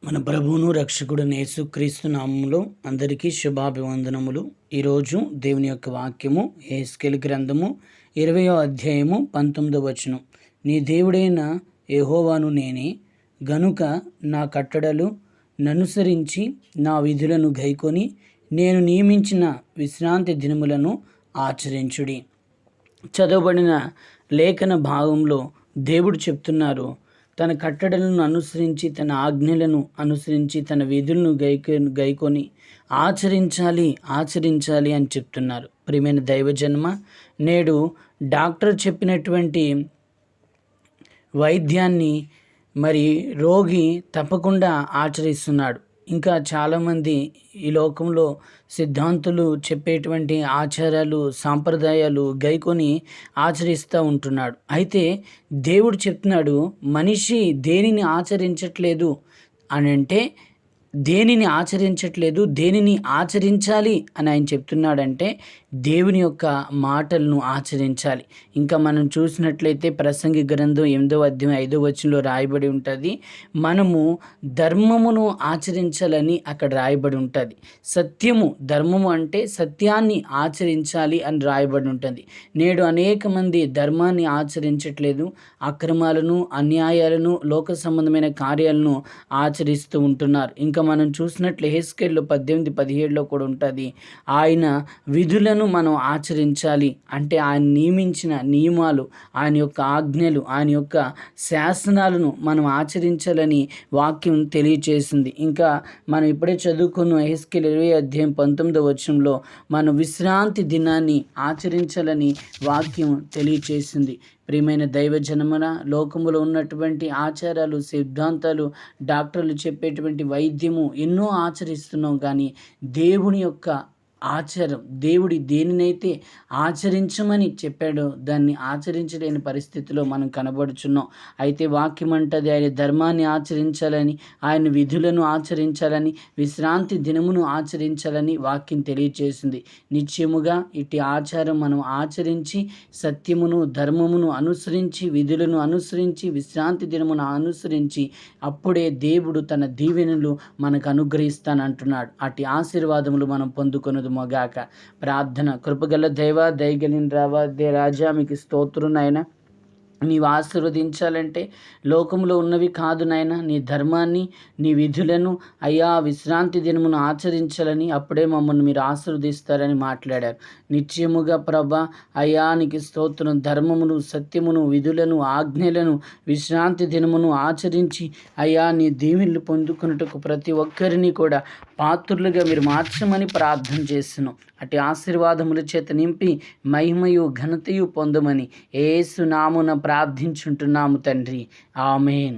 మన ప్రభువును రక్షకుడు యేసుక్రీస్తు నామములో అందరికీ శుభాభివందనములు. ఈరోజు దేవుని యొక్క వాక్యము యెహెజ్కేలు గ్రంథము 20వ అధ్యాయము 19వ వచనం. నీ దేవుడైన యెహోవాను నేనే, గనుక నా కట్టడలు ననుసరించి నా విధులను గైకొని నేను నియమించిన విశ్రాంతి దినములను ఆచరించుడి. చదవబడిన లేఖన భాగంలో దేవుడు చెప్తున్నారు, తన కట్టడలను అనుసరించి, తన ఆజ్ఞలను అనుసరించి, తన విధులను గైకొని ఆచరించాలి అని చెప్తున్నారు. ప్రియమైన దైవజన్మ, నేడు డాక్టర్ చెప్పినటువంటి వైద్యాన్ని మరి రోగి తప్పకుండా ఆచరిస్తున్నాడు. ఇంకా చాలామంది ఈ లోకంలో సిద్ధాంతులు చెప్పేటువంటి ఆచారాలు, సాంప్రదాయాలు గైకొని ఆచరిస్తూ ఉంటున్నాడు. అయితే దేవుడు చెప్తున్నాడు, మనిషి దేనిని ఆచరించట్లేదు అని అంటే, దేనిని ఆచరించాలి అని ఆయన చెప్తున్నాడంటే దేవుని యొక్క మాటలను ఆచరించాలి. ఇంకా మనం చూసినట్లయితే ప్రసంగి గ్రంథం 8వ అధ్యాయం 5వ వచనంలో రాయబడి ఉంటుంది, మనము ధర్మమును ఆచరించాలని అక్కడ రాయబడి ఉంటుంది. ధర్మము అంటే సత్యాన్ని ఆచరించాలి అని రాయబడి ఉంటుంది. నేడు అనేక మంది ధర్మాన్ని ఆచరించట్లేదు, అక్రమాలను, అన్యాయాలను, లోక సంబంధమైన కార్యాలను ఆచరిస్తూ ఉంటున్నారు. ఇంకా మనం చూసినట్లు యెహెజ్కేలు 18:17లో కూడా ఉంటుంది, ఆయన విధులను మనం ఆచరించాలి అంటే ఆయన నియమించిన నియమాలు, ఆయన యొక్క ఆజ్ఞలు, ఆయన యొక్క శాసనాలను మనం ఆచరించాలని వాక్యం తెలియచేసింది. ఇంకా మనం ఇప్పుడే చదువుకున్న యెహెజ్కేలు 20వ అధ్యాయం 19వ వచనంలో మనం విశ్రాంతి దినాన్ని ఆచరించాలని వాక్యం తెలియచేసింది. ప్రియమైన దైవజనమున, లోకములో ఉన్నటువంటి ఆచారాలు, సిద్ధాంతాలు, డాక్టర్లు చెప్పేటువంటి వైద్యము ఎన్నో ఆచరిస్తున్నాం, కానీ దేవుని యొక్క ఆచారం, దేవుడి దేనినైతే ఆచరించమని చెప్పాడో దాన్ని ఆచరించలేని పరిస్థితిలో మనం కనబడుచున్నాం. అయితే వాక్యం అంటది, ఆయన ధర్మాన్ని ఆచరించాలని, ఆయన విధులను ఆచరించాలని, విశ్రాంతి దినమును ఆచరించాలని వాక్యం తెలియచేసింది. నిశ్చయముగా ఇట్టి ఆచారం మనం ఆచరించి, సత్యమును, ధర్మమును అనుసరించి, విధులను అనుసరించి, విశ్రాంతి దినమును అనుసరించి, అప్పుడే దేవుడు తన దీవెనలు మనకు అనుగ్రహిస్తానంటున్నాడు. అట్టి ఆశీర్వాదములు మనం పొందుకొనదు మొగాక. ప్రార్థన. కృపగల దైవ, దయగలిగిన రాజా, మీకు స్తోత్రం నాయనా. నీవు ఆశీర్వదించాలంటే లోకంలో ఉన్నవి కాదు నాయన, నీ ధర్మాన్ని, నీ విధులను అయ్యా విశ్రాంతి దినమును ఆచరించాలని, అప్పుడే మమ్మల్ని మీరు ఆశీర్వదిస్తారని మాట్లాడారు. నిశ్చయముగా ప్రభా, అయ్యా నీకు స్తోత్రం. ధర్మమును, సత్యమును, విధులను, ఆజ్ఞలను, విశ్రాంతి దినమును ఆచరించి అయ్యా నీ దీవెనలు పొందుకున్నట్టుకు ప్రతి ఒక్కరిని కూడా పాత్రులుగా మీరు మార్చమని ప్రార్థన చేస్తున్నాం. అటు ఆశీర్వాదముల చేత నింపి మహిమయు ఘనతయు పొందమని యేసు నామమున ప్రార్థించుంటున్నాము తండ్రి. ఆమేన్.